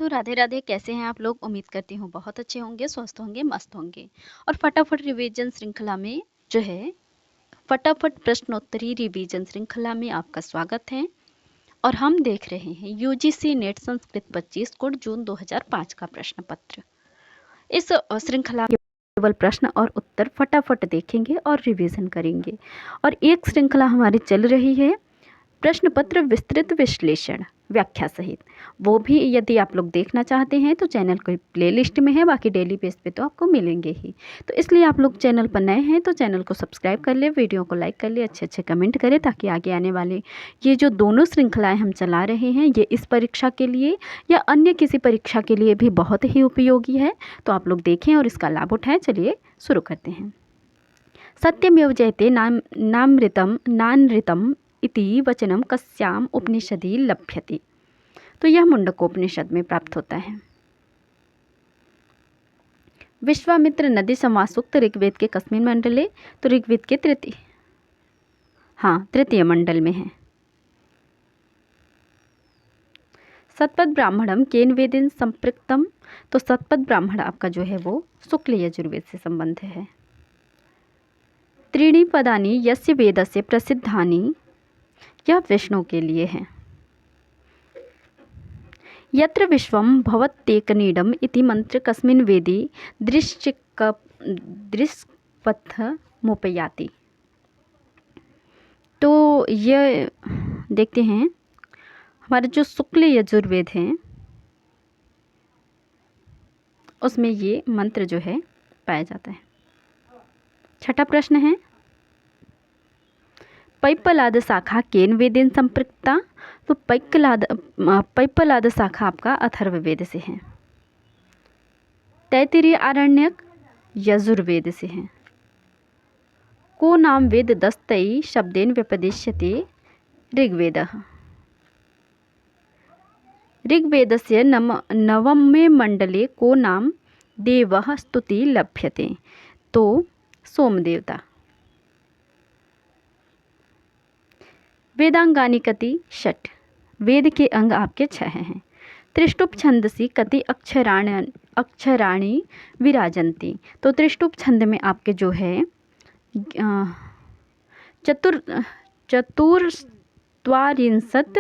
तो राधे राधे, कैसे हैं आप लोग? उम्मीद करती हूँ बहुत अच्छे होंगे, स्वस्थ होंगे, मस्त होंगे। और फटाफट रिवीजन श्रृंखला में जो है, फटाफट प्रश्नोत्तरी रिवीजन श्रृंखला में आपका स्वागत है। और हम देख रहे हैं यूजीसी नेट संस्कृत 25 कोड जून 2005 का प्रश्न पत्र। इस श्रृंखला में केवल प्रश्न और उत्तर फटाफट देखेंगे और रिवीजन करेंगे। और एक श्रृंखला हमारी चल रही है प्रश्न पत्र विस्तृत विश्लेषण व्याख्या सहित। वो भी यदि आप लोग देखना चाहते हैं तो चैनल की प्लेलिस्ट में है, बाकी डेली बेस पे तो आपको मिलेंगे ही। तो इसलिए आप लोग चैनल पर नए हैं तो चैनल को सब्सक्राइब कर ले, वीडियो को लाइक कर ले, अच्छे अच्छे कमेंट करें, ताकि आगे आने वाले ये जो दोनों श्रृंखलाएं हम चला रहे हैं ये इस परीक्षा के लिए या अन्य किसी परीक्षा के लिए भी बहुत ही उपयोगी है। तो आप लोग देखें और इसका लाभ उठाएं। चलिए शुरू करते हैं। सत्यमेव जयते नामृतम नानृतम इति वचनम कस्याम उपनिषदि लभ्यते। तो यह मुंडकोपनिषद में प्राप्त होता है। विश्वामित्र नदी संवाद सूक्त ऋग्वेद के कस्मिन् मंडले? तो ऋग्वेद के तृतीय मंडल में है। सतपथ ब्राह्मणम केन वेदेन संपृक्तम? तो सतपथ ब्राह्मण आपका जो है वो शुक्ल यजुर्वेद से संबंध है। त्रीणि पदानि यस्य वेदस्य प्रसिद्धानि? यह विष्णु के लिए है। यत्र विश्वम भवत्येकनीडम इति मंत्र कस्मिन् वेदे दृष्पथमुपयाति? तो ये देखते हैं, हमारे जो शुक्ल यजुर्वेद है उसमें ये मंत्र जो है पाया जाता है। छठा प्रश्न है, पैप्पलाद शाखा केन वेदेन संपृक्ता? तो पैप्पलाद शाखा आपका अथर्ववेद से है। तैत्तिरीय आरण्यक यजुर्वेद से है। को नाम वेद दस्तई शब्देन व्यपदेश्यते? ऋग्वेदः। ऋग्वेदस्य नवमे मंडले को नाम देवः स्तुति लभ्यते? तो सोमदेवता। वेदांगानि कति? षट्। वेद के अंग आपके 6 हैं। त्रिष्टुप छंदसी कति अक्षराणि विराजन्ति? तो त्रिष्टुप छंद में आपके जो है चतुर्त्वारिंशत्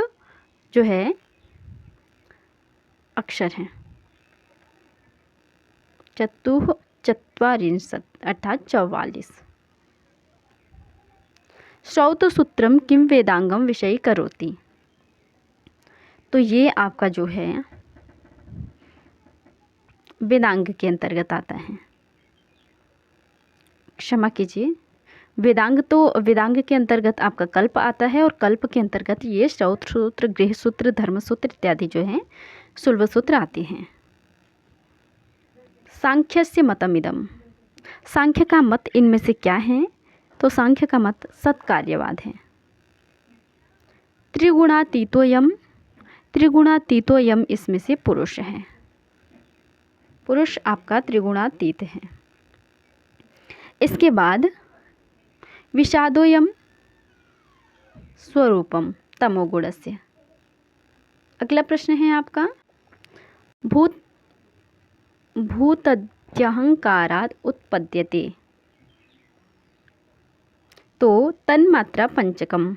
जो है अक्षर हैं। चत्वारिंशत् अर्थात 44। श्रौतसूत्रम किम वेदांगम विषय करोति? तो ये आपका जो है वेदांग के अंतर्गत आता है। क्षमा कीजिए, वेदांग के अंतर्गत आपका कल्प आता है, और कल्प के अंतर्गत ये श्रौत सूत्र, गृह सूत्र, धर्म सूत्र इत्यादि जो है सुलभ सूत्र आते हैं। सांख्यस्य मतमिदम? सांख्य का मत इनमें से क्या है? तो सांख्य का मत सत्कार्यवाद है। त्रिगुणातीतोयम इसमें से पुरुष है। पुरुष आपका त्रिगुणातीत है। इसके बाद विषादोयम स्वरूपम तमोगुणस्य। अगला प्रश्न है आपका, भूतद्यहंकारात् उत्पद्यते? तो तन्मात्रा पंचकम।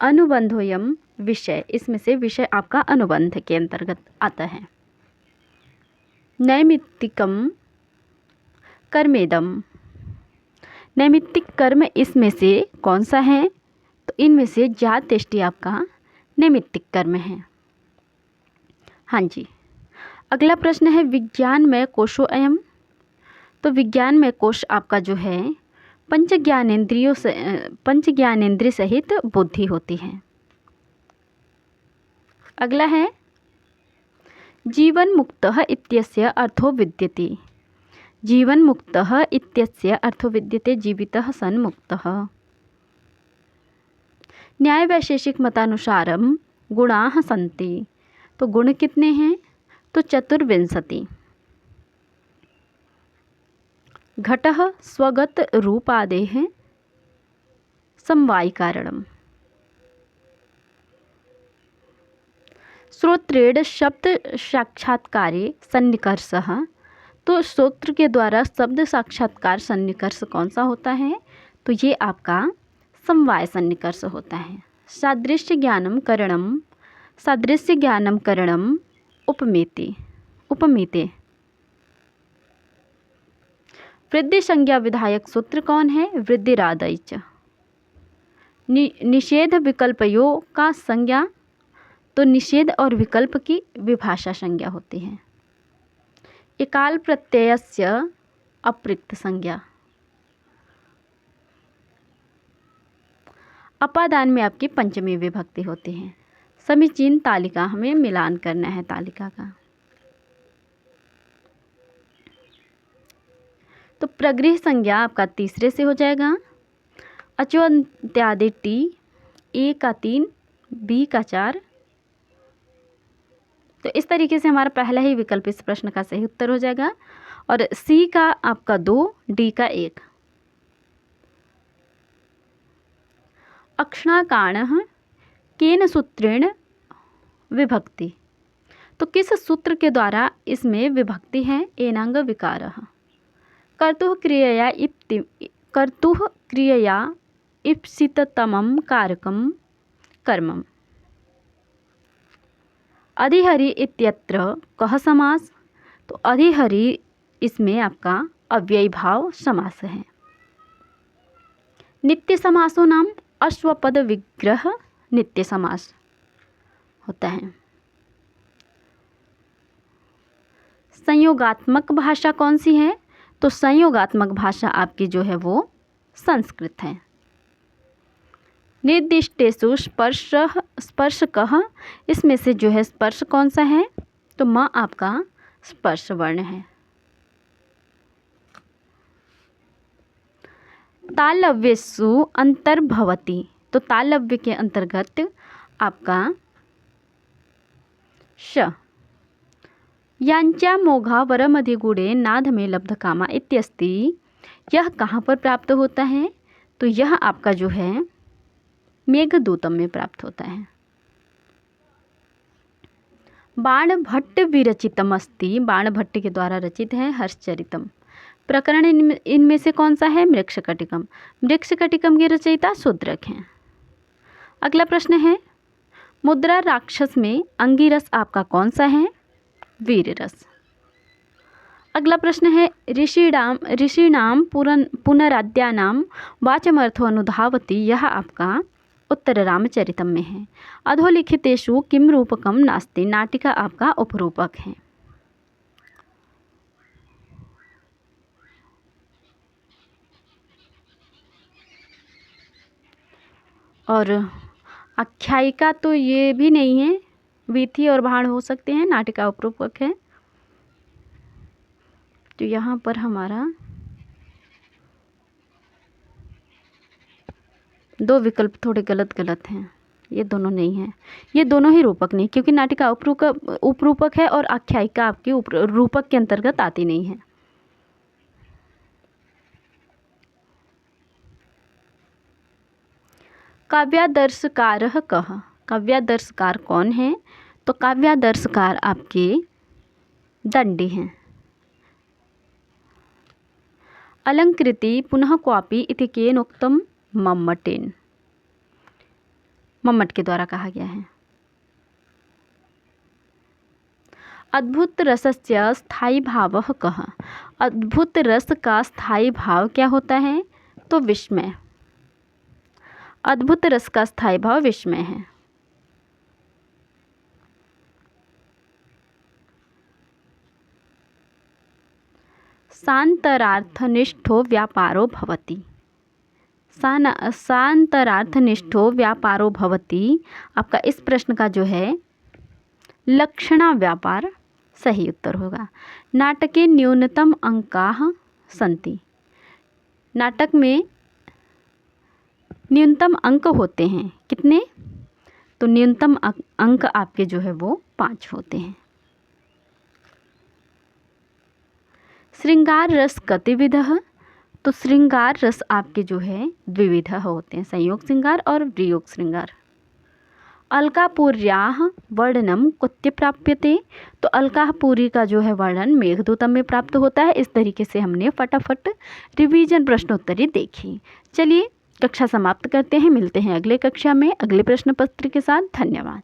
अनुबंधोयम विषय, इसमें से विषय आपका अनुबंध के अंतर्गत आता है। नैमित्तिकम कर्मेदम? नैमित्तिक कर्म इसमें से कौन सा है? तो इनमें से ज्ञातेष्टि आपका नैमित्तिक कर्म है। हाँ जी। अगला प्रश्न है, विज्ञानमय कोशो अयम? तो विज्ञानमय कोश आपका जो है पंच ज्ञानेंद्रिय सहित बुद्धि होती है। अगला है, जीवन मुक्तः इत्यस्य अर्थो विद्यते? जीवन मुक्तः इत्यस्य अर्थो विद्यते जीवितः सन मुक्तः। न्याय वैशेषिक मतानुसारम गुणाः सन्ति? तो गुण कितने हैं? तो 24। घटः स्वगत रूपादेः समवायी कारणम। श्रोत्रेण शब्द साक्षात्कारे सन्निकर्षः। तो श्रोत्र के द्वारा शब्द साक्षात्कार सन्निकर्ष कौन सा होता है? तो ये आपका समवाय सन्निकर्ष होता है। सादृश्य ज्ञानम करणम, सादृश्य ज्ञानम करणम उपमेते, उपमेते। वृद्धि संज्ञा विधायक सूत्र कौन है? वृद्धिरादय च। निषेध विकल्पयों का संज्ञा, तो निषेध और विकल्प की विभाषा संज्ञा होती है। इकाल प्रत्ययस्य अप्रिक्त संज्ञा। अपादान में आपकी पंचमी विभक्ति होती है। समीचीन तालिका, हमें मिलान करना है तालिका का। तो प्रगृह संज्ञा आपका तीसरे से हो जाएगा। अचोन्त्यादि टी, ए का 3, बी का 4। तो इस तरीके से हमारा पहला ही विकल्प इस प्रश्न का सही उत्तर हो जाएगा। और सी का आपका 2, डी का 1। अक्षणाकाणः केन सूत्रेण विभक्ति। तो किस सूत्र के द्वारा इसमें विभक्ति है? एनांग विकारः। कर्तुः क्रियया इप्सिततमं कारकं कर्मम्। अधिहरि इत्यत्र कः समास? तो अधिहरि इसमें आपका अव्ययी भाव समास है। नित्य समासों नाम अश्वपद विग्रह नित्य समास होता है। संयोगात्मक भाषा कौन सी है? तो संयोगात्मक भाषा आपकी जो है वो संस्कृत है। निर्दिष्टेषु स्पर्शकः, इसमें से जो है स्पर्श कौन सा है? तो म आपका स्पर्श वर्ण है। तालव्येषु अंतर्भवति, तो तालव्य के अंतर्गत आपका श। यांच्या मोघा वरमधिगुणे नाद में लब्ध कामा इत्यस्ति, यह कहाँ पर प्राप्त होता है? तो यह आपका जो है मेघदूतम में प्राप्त होता है। बाणभट्ट विरचितम अस्ति, बाणभट्ट के द्वारा रचित है हर्षचरितम। प्रकरण इनमें से कौन सा है? मृक्षकटिकम। मृक्षकटिकम के रचयिता शूद्रक हैं। अगला प्रश्न है, मुद्रा राक्षस में अंगिरस आपका कौन सा है? वीर रस। अगला प्रश्न है, ऋषीणाम पुनराद्यानाम वाचमर्थो अनुधावति, यह आपका उत्तर रामचरितम में है। अधोलिखितेषु किम रूपकम नास्ति, नाटिका आपका उपरूपक है। और आख्यायिका तो ये भी नहीं है, वीथी और भाण हो सकते हैं, नाटिका उपरूपक है। तो यहाँ पर हमारा 2 विकल्प थोड़े गलत हैं, ये दोनों नहीं है, ये दोनों ही रूपक नहीं, क्योंकि नाटिका उपरूपक है और आख्यायिका आपकी रूपक के अंतर्गत आती नहीं है। काव्यादर्शकारः कः, काव्यादर्शकार कौन है? तो काव्यादर्शकार आपके दंडी हैं। अलंकृति पुनः क्वापि इति केन उक्तम? मम्मटेन, मम्मट के द्वारा कहा गया है। अद्भुत रसस्य स्थायी भावः कः, अद्भुत रस का स्थायी भाव क्या होता है? तो विस्मय। अद्भुत रस का स्थायी भाव विस्मय है। शान्तरार्थनिष्ठो व्यापारो भवति, शान्तरार्थनिष्ठो व्यापारो भवति आपका इस प्रश्न का जो है लक्षणा व्यापार सही उत्तर होगा। नाटके न्यूनतम अंकाः सन्ति, नाटक में न्यूनतम अंक होते हैं, कितने? तो न्यूनतम अंक आपके जो है वो 5 होते हैं। श्रृंगार रस गतिविधः, तो श्रृंगार रस आपके जो है द्विविध होते हैं, संयोग श्रृंगार और वियोग श्रृंगार। अलकापुर्याः वर्णनम कुत्र प्राप्यते। तो अलकापुरी का जो है वर्णन मेघदूतम में प्राप्त होता है। इस तरीके से हमने फटाफट रिवीजन प्रश्नोत्तरी देखी। चलिए कक्षा समाप्त करते हैं, मिलते हैं अगले कक्षा में अगले प्रश्न पत्र के साथ। धन्यवाद।